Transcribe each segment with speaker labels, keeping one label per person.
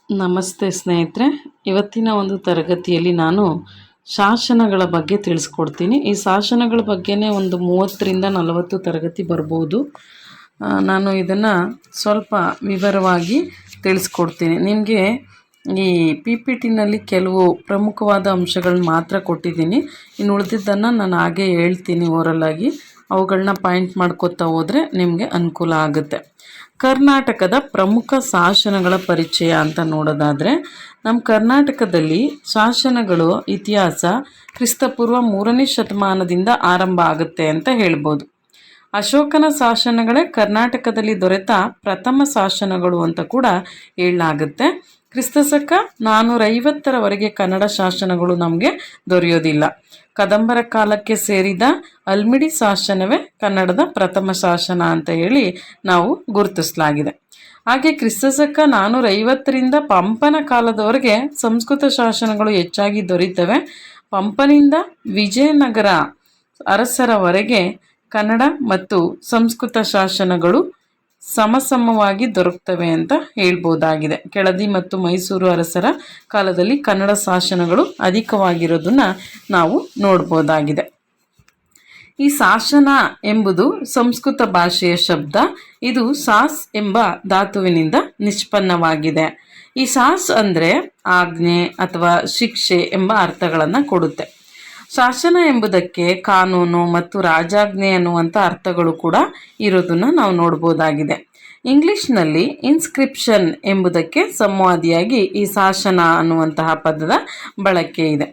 Speaker 1: ನಮಸ್ತೆ ಸ್ನೇಹಿತರೆ. ಇವತ್ತಿನ ಒಂದು ತರಗತಿಯಲ್ಲಿ ನಾನು ಶಾಸನಗಳ ಬಗ್ಗೆ ತಿಳಿಸ್ಕೊಡ್ತೀನಿ. ಈ ಶಾಸನಗಳ ಬಗ್ಗೆನೇ ಒಂದು 30ರಿಂದ 40 ತರಗತಿ ಬರ್ಬೋದು. ನಾನು ಇದನ್ನು ಸ್ವಲ್ಪ ವಿವರವಾಗಿ ತಿಳಿಸ್ಕೊಡ್ತೀನಿ. ನಿಮಗೆ ಈ PPTನಲ್ಲಿ ಕೆಲವು ಪ್ರಮುಖವಾದ ಅಂಶಗಳನ್ನ ಮಾತ್ರ ಕೊಟ್ಟಿದ್ದೀನಿ. ಇನ್ನು ಉಳಿದಿದ್ದನ್ನು ನಾನು ಹಾಗೆ ಹೇಳ್ತೀನಿ ಓರಲಾಗಿ. ಅವುಗಳನ್ನ ಪಾಯಿಂಟ್ ಮಾಡ್ಕೊತಾ ಹೋದರೆ ನಿಮಗೆ ಅನುಕೂಲ ಆಗುತ್ತೆ. ಕರ್ನಾಟಕದ ಪ್ರಮುಖ ಶಾಸನಗಳ ಪರಿಚಯ ಅಂತ ನೋಡೋದಾದರೆ, ನಮ್ಮ ಕರ್ನಾಟಕದಲ್ಲಿ ಶಾಸನಗಳು ಇತಿಹಾಸ ಕ್ರಿಸ್ತಪೂರ್ವ 3ನೇ ಶತಮಾನದಿಂದ ಆರಂಭ ಆಗುತ್ತೆ ಅಂತ ಹೇಳ್ಬೋದು. ಅಶೋಕನ ಶಾಸನಗಳೇ ಕರ್ನಾಟಕದಲ್ಲಿ ದೊರೆತ ಪ್ರಥಮ ಶಾಸನಗಳು ಅಂತ ಕೂಡ ಹೇಳಲಾಗುತ್ತೆ. ಕ್ರಿಸ್ತಶಕ 450ರವರೆಗೆ ಕನ್ನಡ ಶಾಸನಗಳು ನಮಗೆ ದೊರೆಯೋದಿಲ್ಲ. ಕದಂಬರ ಕಾಲಕ್ಕೆ ಸೇರಿದ ಅಲ್ಮಿಡಿ ಶಾಸನವೇ ಕನ್ನಡದ ಪ್ರಥಮ ಶಾಸನ ಅಂತ ಹೇಳಿ ನಾವು ಗುರುತಿಸಲಾಗಿದೆ. ಹಾಗೆ ಕ್ರಿಸ್ತಶಕ 450ರಿಂದ ಪಂಪನ ಕಾಲದವರೆಗೆ ಸಂಸ್ಕೃತ ಶಾಸನಗಳು ಹೆಚ್ಚಾಗಿ ದೊರೀತವೆ. ಪಂಪನಿಂದ ವಿಜಯನಗರ ಅರಸರವರೆಗೆ ಕನ್ನಡ ಮತ್ತು ಸಂಸ್ಕೃತ ಶಾಸನಗಳು ಸಮಸಮವಾಗಿ ದೊರಕ್ತವೆ ಅಂತ ಹೇಳ್ಬೋದಾಗಿದೆ. ಕೆಳದಿ ಮತ್ತು ಮೈಸೂರು ಅರಸರ ಕಾಲದಲ್ಲಿ ಕನ್ನಡ ಶಾಸನಗಳು ಅಧಿಕವಾಗಿರೋದನ್ನು ನಾವು ನೋಡ್ಬೋದಾಗಿದೆ. ಈ ಶಾಸನ ಎಂಬುದು ಸಂಸ್ಕೃತ ಭಾಷೆಯ ಶಬ್ದ. ಇದು ಸಾಸ್ ಎಂಬ ಧಾತುವಿನಿಂದ ನಿಷ್ಪನ್ನವಾಗಿದೆ. ಈ ಸಾಸ್ ಅಂದರೆ ಆಜ್ಞೆ ಅಥವಾ ಶಿಕ್ಷೆ ಎಂಬ ಅರ್ಥಗಳನ್ನು ಕೊಡುತ್ತೆ. ಶಾಸನ ಎಂಬುದಕ್ಕೆ ಕಾನೂನು ಮತ್ತು ರಾಜಾಜ್ಞೆ ಅನ್ನುವಂಥ ಅರ್ಥಗಳು ಕೂಡ ಇರೋದನ್ನು ನಾವು ನೋಡ್ಬೋದಾಗಿದೆ. ಇಂಗ್ಲಿಷ್ನಲ್ಲಿ ಇನ್ಸ್ಕ್ರಿಪ್ಷನ್ ಎಂಬುದಕ್ಕೆ ಸಂವಾದಿಯಾಗಿ ಈ ಶಾಸನ ಅನ್ನುವಂತಹ ಪದದ ಬಳಕೆ ಇದೆ.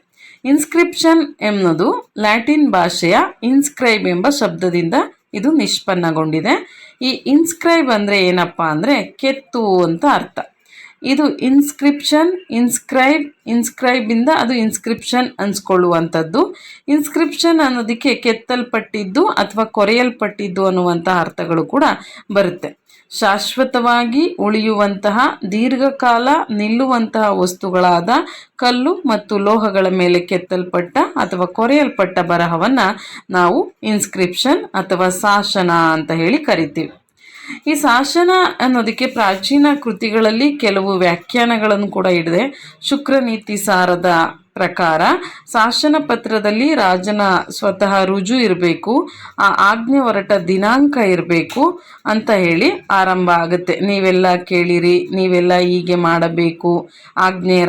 Speaker 1: ಇನ್ಸ್ಕ್ರಿಪ್ಷನ್ ಎನ್ನುವುದು ಲ್ಯಾಟಿನ್ ಭಾಷೆಯ ಇನ್ಸ್ಕ್ರೈಬ್ ಎಂಬ ಶಬ್ದದಿಂದ ಇದು ನಿಷ್ಪನ್ನಗೊಂಡಿದೆ. ಈ ಇನ್ಸ್ಕ್ರೈಬ್ ಅಂದರೆ ಏನಪ್ಪ ಅಂದರೆ ಕೆತ್ತು ಅಂತ ಅರ್ಥ. ಇದು ಇನ್ಸ್ಕ್ರೈಬಿಂದ ಅದು ಇನ್ಸ್ಕ್ರಿಪ್ಷನ್ ಅನ್ಸ್ಕೊಳ್ಳುವಂಥದ್ದು. ಇನ್ಸ್ಕ್ರಿಪ್ಷನ್ ಅನ್ನೋದಕ್ಕೆ ಕೆತ್ತಲ್ಪಟ್ಟಿದ್ದು ಅಥವಾ ಕೊರೆಯಲ್ಪಟ್ಟಿದ್ದು ಅನ್ನುವಂಥ ಅರ್ಥಗಳು ಕೂಡ ಬರುತ್ತೆ. ಶಾಶ್ವತವಾಗಿ ಉಳಿಯುವಂತಹ ದೀರ್ಘಕಾಲ ನಿಲ್ಲುವಂತಹ ವಸ್ತುಗಳಾದ ಕಲ್ಲು ಮತ್ತು ಲೋಹಗಳ ಮೇಲೆ ಕೆತ್ತಲ್ಪಟ್ಟ ಅಥವಾ ಕೊರೆಯಲ್ಪಟ್ಟ ಬರಹವನ್ನು ನಾವು ಇನ್ಸ್ಕ್ರಿಪ್ಷನ್ ಅಥವಾ ಶಾಸನ ಅಂತ ಹೇಳಿ ಕರಿತೀವಿ. ಈ ಶಾಸನ ಅನ್ನೋದಕ್ಕೆ ಪ್ರಾಚೀನ ಕೃತಿಗಳಲ್ಲಿ ಕೆಲವು ವ್ಯಾಖ್ಯಾನಗಳನ್ನು ಕೂಡ ಇದೆ. ಶುಕ್ರನೀತಿ ಸಾರದ ಪ್ರಕಾರ ಶಾಸನ ಪತ್ರದಲ್ಲಿ ರಾಜನ ಸ್ವತಃ ರುಜು ಇರಬೇಕು, ಆ ಆಜ್ಞೆ ಹೊರಟ ದಿನಾಂಕ ಇರಬೇಕು ಅಂತ ಹೇಳಿ ಆರಂಭ ಆಗುತ್ತೆ. ನೀವೆಲ್ಲ ಕೇಳಿರಿ, ನೀವೆಲ್ಲ ಹೀಗೆ ಮಾಡಬೇಕು,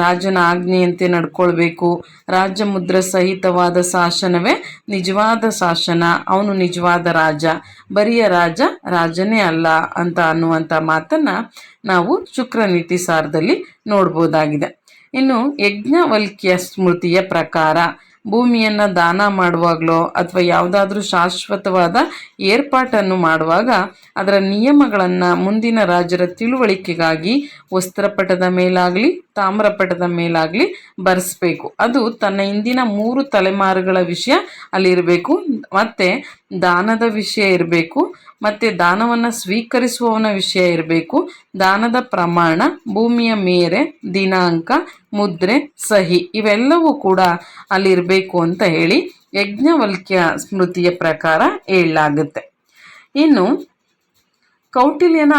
Speaker 1: ರಾಜನ ಆಜ್ಞೆಯಂತೆ ನಡ್ಕೊಳ್ಬೇಕು, ರಾಜಮುದ್ರ ಸಹಿತವಾದ ಶಾಸನವೇ ನಿಜವಾದ ಶಾಸನ, ಅವನು ನಿಜವಾದ ರಾಜ, ಬರಿಯ ರಾಜನೇ ಅಲ್ಲ ಅಂತ ಅನ್ನುವಂಥ ಮಾತನ್ನು ನಾವು ಶುಕ್ರನೀತಿ ಸಾರದಲ್ಲಿ ನೋಡ್ಬೋದಾಗಿದೆ. ಇನ್ನು ಯಜ್ಞವಲ್ಕ್ಯ ಸ್ಮೃತಿಯ ಪ್ರಕಾರ ಭೂಮಿಯನ್ನು ದಾನ ಮಾಡುವಾಗಲೋ ಅಥವಾ ಯಾವುದಾದ್ರೂ ಶಾಶ್ವತವಾದ ಏರ್ಪಾಟನ್ನು ಮಾಡುವಾಗ ಅದರ ನಿಯಮಗಳನ್ನು ಮುಂದಿನ ರಾಜರ ತಿಳುವಳಿಕೆಗಾಗಿ ವಸ್ತ್ರಪಟದ ಮೇಲಾಗಲಿ ತಾಮ್ರಪಟದ ಮೇಲಾಗಲಿ ಬರೆಸ್ಬೇಕು. ಅದು ತನ್ನ ಹಿಂದಿನ 3 ತಲೆಮಾರುಗಳ ವಿಷಯ ಅಲ್ಲಿರಬೇಕು, ಮತ್ತು ದಾನದ ವಿಷಯ ಇರಬೇಕು, ಮತ್ತು ದಾನವನ್ನು ಸ್ವೀಕರಿಸುವವನ ವಿಷಯ ಇರಬೇಕು, ದಾನದ ಪ್ರಮಾಣ, ಭೂಮಿಯ ಮೇರೆ, ದಿನಾಂಕ, ಮುದ್ರೆ, ಸಹಿ ಇವೆಲ್ಲವೂ ಕೂಡ ಅಲ್ಲಿರಬೇಕು ಅಂತ ಹೇಳಿ ಯಜ್ಞವಲ್ಕ್ಯ ಸ್ಮೃತಿಯ ಪ್ರಕಾರ ಹೇಳಲಾಗುತ್ತೆ. ಇನ್ನು ಕೌಟಿಲ್ಯನ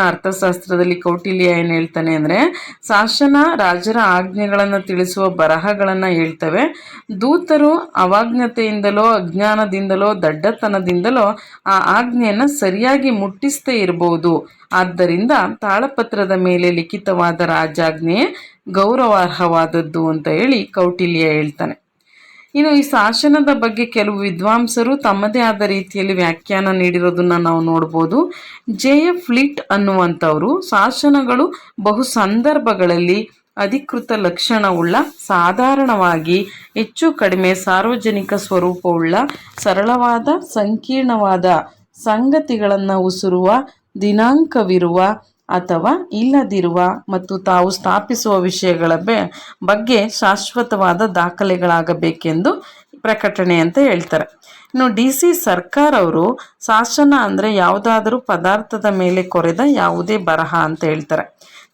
Speaker 1: ಅರ್ಥಶಾಸ್ತ್ರದಲ್ಲಿ ಕೌಟಿಲ್ಯ ಏನು ಹೇಳ್ತಾನೆ ಅಂದರೆ, ಶಾಸನ ರಾಜರ ಆಜ್ಞೆಗಳನ್ನು ತಿಳಿಸುವ ಬರಹಗಳನ್ನು ಹೇಳ್ತವೆ. ದೂತರು ಅವಾಜ್ಞತೆಯಿಂದಲೋ ಅಜ್ಞಾನದಿಂದಲೋ ದಡ್ಡತನದಿಂದಲೋ ಆ ಆಜ್ಞೆಯನ್ನು ಸರಿಯಾಗಿ ಮುಟ್ಟಿಸದೇ ಇರಬಹುದು. ಆದ್ದರಿಂದ ತಾಳಪತ್ರದ ಮೇಲೆ ಲಿಖಿತವಾದ ರಾಜಾಜ್ಞೆಯೇ ಗೌರವಾರ್ಹವಾದದ್ದು ಅಂತ ಹೇಳಿ ಕೌಟಿಲ್ಯ ಹೇಳ್ತಾನೆ. ಇನ್ನು ಈ ಶಾಸನದ ಬಗ್ಗೆ ಕೆಲವು ವಿದ್ವಾಂಸರು ತಮ್ಮದೇ ಆದ ರೀತಿಯಲ್ಲಿ ವ್ಯಾಖ್ಯಾನ ನೀಡಿರೋದನ್ನು ನಾವು ನೋಡ್ಬೋದು. JF ಲಿಟ್ ಅನ್ನುವಂಥವರು ಶಾಸನಗಳು ಬಹು ಸಂದರ್ಭಗಳಲ್ಲಿ ಅಧಿಕೃತ ಲಕ್ಷಣವುಳ್ಳ, ಸಾಧಾರಣವಾಗಿ ಹೆಚ್ಚು ಕಡಿಮೆ ಸಾರ್ವಜನಿಕ ಸ್ವರೂಪವುಳ್ಳ, ಸರಳವಾದ ಸಂಕೀರ್ಣವಾದ ಸಂಗತಿಗಳನ್ನು ಉಸುರುವ, ದಿನಾಂಕವಿರುವ ಅಥವಾ ಇಲ್ಲದಿರುವ ಮತ್ತು ತಾವು ಸ್ಥಾಪಿಸುವ ವಿಷಯಗಳ ಬಗ್ಗೆ ಶಾಶ್ವತವಾದ ದಾಖಲೆಗಳಾಗಬೇಕೆಂದು ಪ್ರಕಟಣೆ ಅಂತ ಹೇಳ್ತಾರೆ. ಇನ್ನು DC ಸರ್ಕಾರ್ ಅವರು ಶಾಸನ ಅಂದರೆ ಯಾವುದಾದರೂ ಪದಾರ್ಥದ ಮೇಲೆ ಕೊರೆದ ಯಾವುದೇ ಬರಹ ಅಂತ ಹೇಳ್ತಾರೆ.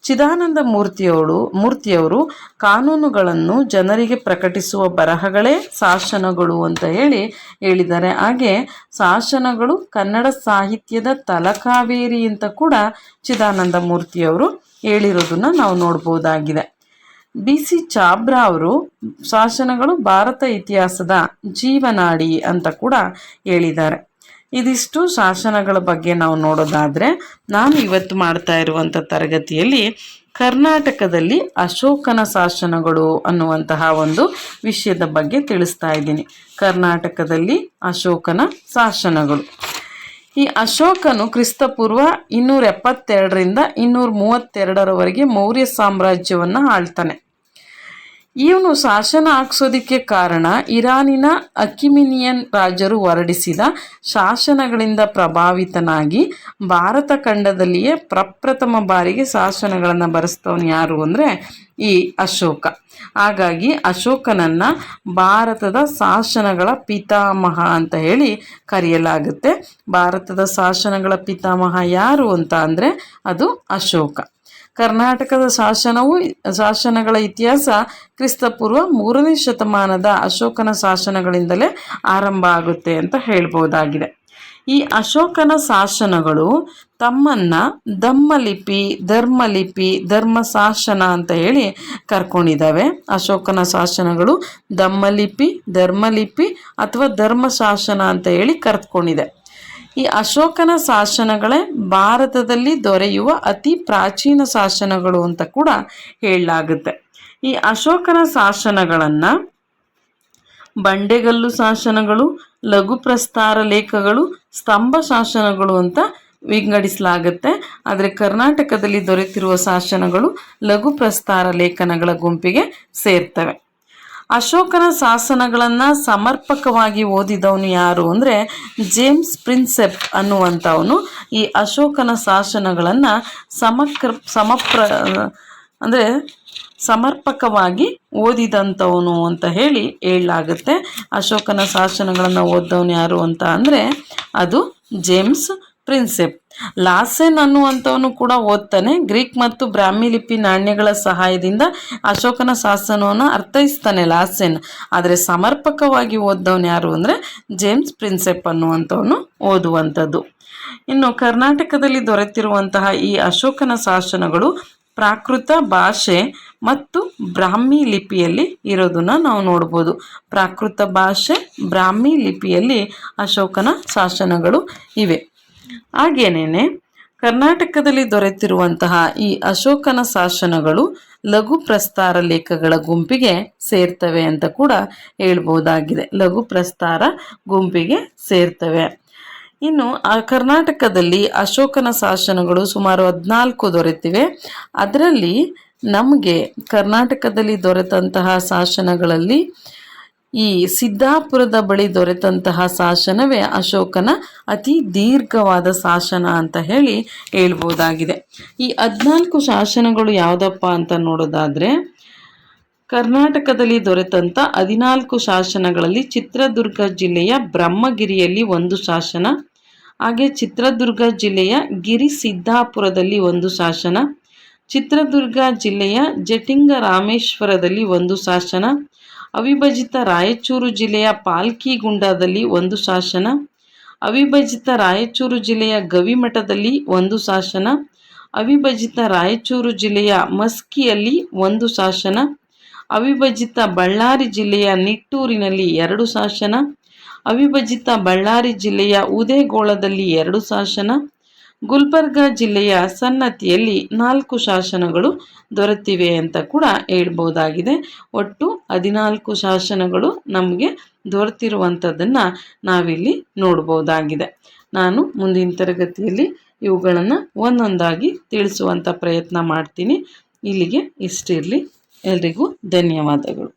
Speaker 1: ಚಿದಾನಂದ ಮೂರ್ತಿಯವರು ಕಾನೂನುಗಳನ್ನು ಜನರಿಗೆ ಪ್ರಕಟಿಸುವ ಬರಹಗಳೇ ಶಾಸನಗಳು ಅಂತ ಹೇಳಿದ್ದಾರೆ. ಹಾಗೆ ಶಾಸನಗಳು ಕನ್ನಡ ಸಾಹಿತ್ಯದ ತಲಕಾವೇರಿ ಅಂತ ಕೂಡ ಚಿದಾನಂದ ಮೂರ್ತಿಯವರು ಹೇಳಿರೋದನ್ನ ನಾವು ನೋಡ್ಬೋದಾಗಿದೆ. BC ಚಾಬ್ರಾ ಅವರು ಶಾಸನಗಳು ಭಾರತ ಇತಿಹಾಸದ ಜೀವನಾಡಿ ಅಂತ ಕೂಡ ಹೇಳಿದ್ದಾರೆ. ಇದಿಷ್ಟು ಶಾಸನಗಳ ಬಗ್ಗೆ ನಾವು ನೋಡೋದಾದರೆ, ನಾನು ಇವತ್ತು ಮಾಡ್ತಾ ಇರುವಂಥ ತರಗತಿಯಲ್ಲಿ ಕರ್ನಾಟಕದಲ್ಲಿ ಅಶೋಕನ ಶಾಸನಗಳು ಅನ್ನುವಂತಹ ಒಂದು ವಿಷಯದ ಬಗ್ಗೆ ತಿಳಿಸ್ತಾ ಇದ್ದೀನಿ. ಕರ್ನಾಟಕದಲ್ಲಿ ಅಶೋಕನ ಶಾಸನಗಳು. ಈ ಅಶೋಕನು ಕ್ರಿಸ್ತಪೂರ್ವ 272ರಿಂದ 232ರವರೆಗೆ ಮೌರ್ಯ ಸಾಮ್ರಾಜ್ಯವನ್ನು ಆಳ್ತಾನೆ. ಇವನು ಶಾಸನ ಹಾಕ್ಸೋದಕ್ಕೆ ಕಾರಣ ಇರಾನಿನ ಅಕಿಮಿನಿಯನ್ ರಾಜರು ಹೊರಡಿಸಿದ ಶಾಸನಗಳಿಂದ ಪ್ರಭಾವಿತನಾಗಿ ಭಾರತ ಖಂಡದಲ್ಲಿಯೇ ಪ್ರಪ್ರಥಮ ಬಾರಿಗೆ ಶಾಸನಗಳನ್ನು ಬರೆಸ್ತವನು ಯಾರು ಅಂದರೆ ಈ ಅಶೋಕ. ಹಾಗಾಗಿ ಅಶೋಕನನ್ನು ಭಾರತದ ಶಾಸನಗಳ ಪಿತಾಮಹ ಅಂತ ಹೇಳಿ ಕರೆಯಲಾಗುತ್ತೆ. ಭಾರತದ ಶಾಸನಗಳ ಪಿತಾಮಹ ಯಾರು ಅಂತ ಅಂದರೆ ಅದು ಅಶೋಕ. ಕರ್ನಾಟಕದ ಶಾಸನಗಳ ಇತಿಹಾಸ ಕ್ರಿಸ್ತಪೂರ್ವ 3ನೇ ಶತಮಾನದ ಅಶೋಕನ ಶಾಸನಗಳಿಂದಲೇ ಆರಂಭ ಆಗುತ್ತೆ ಅಂತ ಹೇಳ್ಬೋದಾಗಿದೆ. ಈ ಅಶೋಕನ ಶಾಸನಗಳು ತಮ್ಮನ್ನು ಧಮ್ಮಲಿಪಿ, ಧರ್ಮಲಿಪಿ, ಧರ್ಮಶಾಸನ ಅಂತ ಹೇಳಿ ಕರ್ಕೊಂಡಿದ್ದಾವೆ. ಅಶೋಕನ ಶಾಸನಗಳು ಧಮ್ಮಲಿಪಿ, ಧರ್ಮಲಿಪಿ ಅಥವಾ ಧರ್ಮಶಾಸನ ಅಂತ ಹೇಳಿ ಕರೆದುಕೊಂಡಿದೆ. ಈ ಅಶೋಕನ ಶಾಸನಗಳೇ ಭಾರತದಲ್ಲಿ ದೊರೆಯುವ ಅತಿ ಪ್ರಾಚೀನ ಶಾಸನಗಳು ಅಂತ ಕೂಡ ಹೇಳಲಾಗುತ್ತೆ. ಈ ಅಶೋಕನ ಶಾಸನಗಳನ್ನು ಬಂಡೆಗಲ್ಲು ಶಾಸನಗಳು, ಲಘು ಪ್ರಸ್ತಾರ ಲೇಖಗಳು, ಸ್ತಂಭ ಶಾಸನಗಳು ಅಂತ ವಿಂಗಡಿಸಲಾಗುತ್ತೆ. ಆದರೆ ಕರ್ನಾಟಕದಲ್ಲಿ ದೊರೆತಿರುವ ಶಾಸನಗಳು ಲಘು ಪ್ರಸ್ತಾರ ಲೇಖನಗಳ ಗುಂಪಿಗೆ ಸೇರ್ತವೆ. ಅಶೋಕನ ಶಾಸನಗಳನ್ನು ಸಮರ್ಪಕವಾಗಿ ಓದಿದವನು ಯಾರು ಅಂದರೆ ಜೇಮ್ಸ್ ಪ್ರಿನ್ಸೆಪ್ ಅನ್ನುವಂಥವನು ಈ ಅಶೋಕನ ಶಾಸನಗಳನ್ನು ಸಮರ್ಪಕವಾಗಿ ಓದಿದಂಥವನು ಅಂತ ಹೇಳಲಾಗುತ್ತೆ. ಅಶೋಕನ ಶಾಸನಗಳನ್ನು ಓದಿದವನು ಯಾರು ಅಂತ ಅಂದರೆ ಅದು ಜೇಮ್ಸ್ ಪ್ರಿನ್ಸೆಪ್. ಲಾಸೆನ್ ಅನ್ನುವಂಥವನು ಕೂಡ ಓದ್ತಾನೆ. ಗ್ರೀಕ್ ಮತ್ತು ಬ್ರಾಹ್ಮಿ ಲಿಪಿ ನಾಣ್ಯಗಳ ಸಹಾಯದಿಂದ ಅಶೋಕನ ಶಾಸನವನ್ನು ಅರ್ಥೈಸ್ತಾನೆ ಲಾಸೆನ್. ಆದರೆ ಸಮರ್ಪಕವಾಗಿ ಓದ್ದವನು ಯಾರು ಅಂದರೆ ಜೇಮ್ಸ್ ಪ್ರಿನ್ಸೆಪ್ ಅನ್ನುವಂಥವನು ಓದುವಂಥದ್ದು. ಇನ್ನು ಕರ್ನಾಟಕದಲ್ಲಿ ದೊರೆತಿರುವಂತಹ ಈ ಅಶೋಕನ ಶಾಸನಗಳು ಪ್ರಾಕೃತ ಭಾಷೆ ಮತ್ತು ಬ್ರಾಹ್ಮಿ ಲಿಪಿಯಲ್ಲಿ ಇರೋದನ್ನು ನಾವು ನೋಡ್ಬೋದು. ಪ್ರಾಕೃತ ಭಾಷೆ, ಬ್ರಾಹ್ಮಿ ಲಿಪಿಯಲ್ಲಿ ಅಶೋಕನ ಶಾಸನಗಳು ಇವೆ. ಹಾಗೇನೇ ಕರ್ನಾಟಕದಲ್ಲಿ ದೊರೆತಿರುವಂತಹ ಈ ಅಶೋಕನ ಶಾಸನಗಳು ಲಘು ಪ್ರಸ್ತಾರ ಲೇಖಗಳ ಗುಂಪಿಗೆ ಸೇರ್ತವೆ ಅಂತ ಕೂಡ ಹೇಳ್ಬೋದಾಗಿದೆ. ಲಘು ಪ್ರಸ್ತಾರ ಗುಂಪಿಗೆ ಸೇರ್ತವೆ. ಇನ್ನು ಕರ್ನಾಟಕದಲ್ಲಿ ಅಶೋಕನ ಶಾಸನಗಳು ಸುಮಾರು 14 ದೊರೆತಿವೆ. ಅದರಲ್ಲಿ ನಮಗೆ ಕರ್ನಾಟಕದಲ್ಲಿ ದೊರೆತಂತಹ ಶಾಸನಗಳಲ್ಲಿ ಈ ಸಿದ್ದಾಪುರದ ಬಳಿ ದೊರೆತಂತಹ ಶಾಸನವೇ ಅಶೋಕನ ಅತಿ ದೀರ್ಘವಾದ ಶಾಸನ ಅಂತ ಹೇಳ್ಬೋದಾಗಿದೆ. ಈ 14 ಶಾಸನಗಳು ಯಾವುದಪ್ಪ ಅಂತ ನೋಡೋದಾದರೆ, ಕರ್ನಾಟಕದಲ್ಲಿ ದೊರೆತಂಥ 14 ಶಾಸನಗಳಲ್ಲಿ ಚಿತ್ರದುರ್ಗ ಜಿಲ್ಲೆಯ ಬ್ರಹ್ಮಗಿರಿಯಲ್ಲಿ ಒಂದು ಶಾಸನ, ಹಾಗೆ ಚಿತ್ರದುರ್ಗ ಜಿಲ್ಲೆಯ ಗಿರಿ ಸಿದ್ದಾಪುರದಲ್ಲಿ ಒಂದು ಶಾಸನ, ಚಿತ್ರದುರ್ಗ ಜಿಲ್ಲೆಯ ಜಟಿಂಗ ರಾಮೇಶ್ವರದಲ್ಲಿ ಒಂದು ಶಾಸನ, ಅವಿಭಜಿತ ರಾಯಚೂರು ಜಿಲ್ಲೆಯ ಪಾಲ್ಕಿಗುಂಡದಲ್ಲಿ ಒಂದು ಶಾಸನ, ಅವಿಭಜಿತ ರಾಯಚೂರು ಜಿಲ್ಲೆಯ ಗವಿಮಠದಲ್ಲಿ ಒಂದು ಶಾಸನ, ಅವಿಭಜಿತ ರಾಯಚೂರು ಜಿಲ್ಲೆಯ ಮಸ್ಕಿಯಲ್ಲಿ ಒಂದು ಶಾಸನ, ಅವಿಭಜಿತ ಬಳ್ಳಾರಿ ಜಿಲ್ಲೆಯ ನಿಟ್ಟೂರಿನಲ್ಲಿ 2 ಶಾಸನ, ಅವಿಭಜಿತ ಬಳ್ಳಾರಿ ಜಿಲ್ಲೆಯ ಉದೇಗೋಳದಲ್ಲಿ 2 ಶಾಸನ, ಗುಲ್ಬರ್ಗ ಜಿಲ್ಲೆಯ ಸನ್ನತಿಯಲ್ಲಿ 4 ಶಾಸನಗಳು ದೊರೆತಿವೆ ಅಂತ ಕೂಡ ಹೇಳ್ಬೋದಾಗಿದೆ. ಒಟ್ಟು 14 ಶಾಸನಗಳು ನಮಗೆ ದೊರೆತಿರುವಂಥದ್ದನ್ನು ನಾವಿಲ್ಲಿ ನೋಡ್ಬೋದಾಗಿದೆ. ನಾನು ಮುಂದಿನ ತರಗತಿಯಲ್ಲಿ ಇವುಗಳನ್ನು ಒಂದೊಂದಾಗಿ ತಿಳಿಸುವಂಥ ಪ್ರಯತ್ನ ಮಾಡ್ತೀನಿ. ಇಲ್ಲಿಗೆ ಇಷ್ಟಿರಲಿ. ಎಲ್ರಿಗೂ ಧನ್ಯವಾದಗಳು.